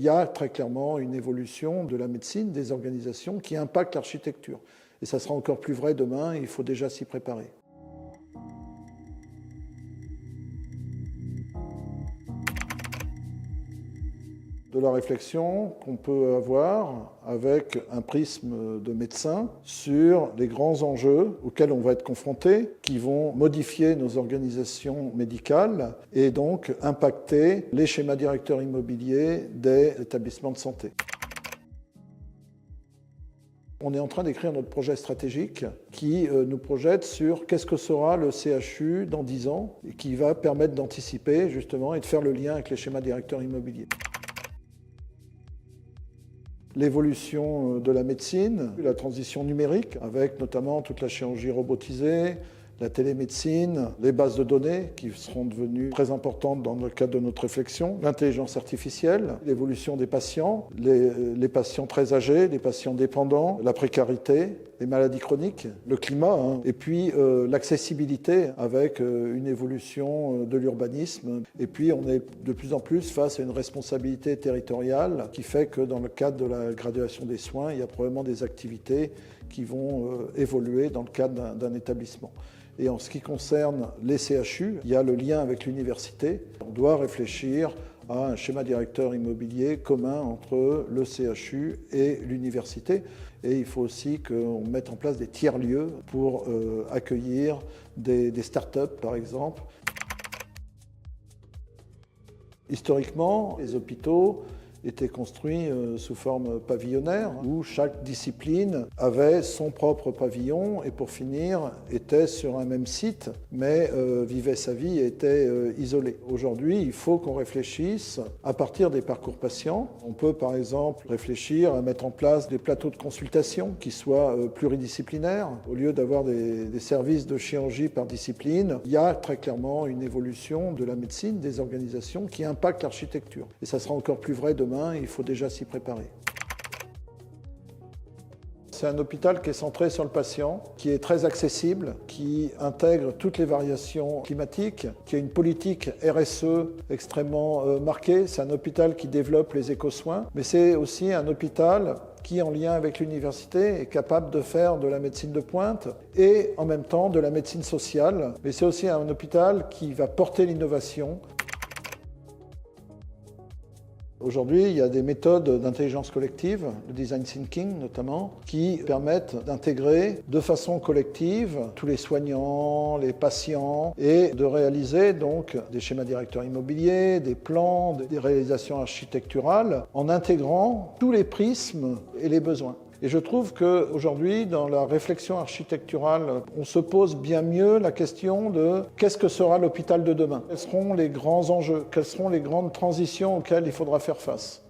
Il y a très clairement une évolution de la médecine, des organisations qui impactent l'architecture. Et ça sera encore plus vrai demain, il faut déjà s'y préparer. De la réflexion qu'on peut avoir avec un prisme de médecin sur les grands enjeux auxquels on va être confronté, qui vont modifier nos organisations médicales et donc impacter les schémas directeurs immobiliers des établissements de santé. On est en train d'écrire notre projet stratégique qui nous projette sur qu'est-ce que sera le CHU dans 10 ans et qui va permettre d'anticiper justement et de faire le lien avec les schémas directeurs immobiliers. L'évolution de la médecine, la transition numérique, avec notamment toute la chirurgie robotisée, la télémédecine, les bases de données qui seront devenues très importantes dans le cadre de notre réflexion, l'intelligence artificielle, l'évolution des patients, les patients très âgés, les patients dépendants, la précarité, les maladies chroniques, le climat, et puis l'accessibilité avec une évolution de l'urbanisme. Et puis on est de plus en plus face à une responsabilité territoriale qui fait que dans le cadre de la graduation des soins, il y a probablement des activités qui vont évoluer dans le cadre d'un établissement. Et en ce qui concerne les CHU, il y a le lien avec l'université. On doit réfléchir à un schéma directeur immobilier commun entre le CHU et l'université. Et il faut aussi qu'on mette en place des tiers-lieux pour accueillir des start-up, par exemple. Historiquement, les hôpitaux étaient construits sous forme pavillonnaire, où chaque discipline avait son propre pavillon et pour finir était sur un même site, mais vivait sa vie et était isolé. Aujourd'hui, il faut qu'on réfléchisse à partir des parcours patients. On peut par exemple réfléchir à mettre en place des plateaux de consultation qui soient pluridisciplinaires. Au lieu d'avoir des services de chirurgie par discipline, il y a très clairement une évolution de la médecine, des organisations qui impactent l'architecture. Et ça sera encore plus vrai demain. Il faut déjà s'y préparer. C'est un hôpital qui est centré sur le patient, qui est très accessible, qui intègre toutes les variations climatiques, qui a une politique RSE extrêmement marquée. C'est un hôpital qui développe les éco-soins, mais c'est aussi un hôpital qui, en lien avec l'université, est capable de faire de la médecine de pointe et en même temps de la médecine sociale. Mais c'est aussi un hôpital qui va porter l'innovation. Aujourd'hui, il y a des méthodes d'intelligence collective, le design thinking notamment, qui permettent d'intégrer de façon collective tous les soignants, les patients et de réaliser donc des schémas directeurs immobiliers, des plans, des réalisations architecturales en intégrant tous les prismes et les besoins. Et je trouve qu'aujourd'hui, dans la réflexion architecturale, on se pose bien mieux la question de qu'est-ce que sera l'hôpital de demain? Quels seront les grands enjeux? Quelles seront les grandes transitions auxquelles il faudra faire face?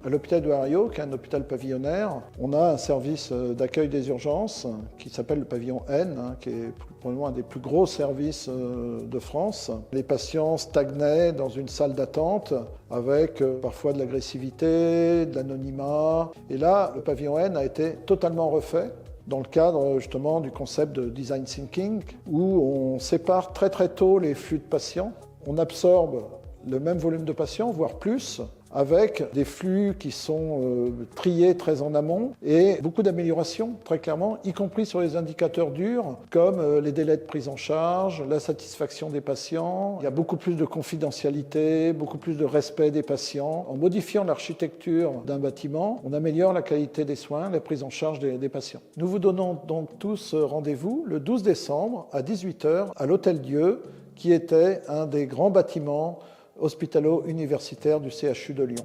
À l'hôpital de Hario, qui est un hôpital pavillonnaire, on a un service d'accueil des urgences qui s'appelle le pavillon N, qui est probablement un des plus gros services de France. Les patients stagnaient dans une salle d'attente avec parfois de l'agressivité, de l'anonymat. Et là, le pavillon N a été totalement refait dans le cadre justement du concept de design thinking, où on sépare très très tôt les flux de patients. On absorbe le même volume de patients, voire plus, avec des flux qui sont triés très en amont et beaucoup d'améliorations, très clairement, y compris sur les indicateurs durs, comme les délais de prise en charge, la satisfaction des patients. Il y a beaucoup plus de confidentialité, beaucoup plus de respect des patients. En modifiant l'architecture d'un bâtiment, on améliore la qualité des soins, la prise en charge des patients. Nous vous donnons donc tous rendez-vous le 12 décembre à 18 h à l'Hôtel Dieu, qui était un des grands bâtiments hospitalo-universitaire du CHU de Lyon.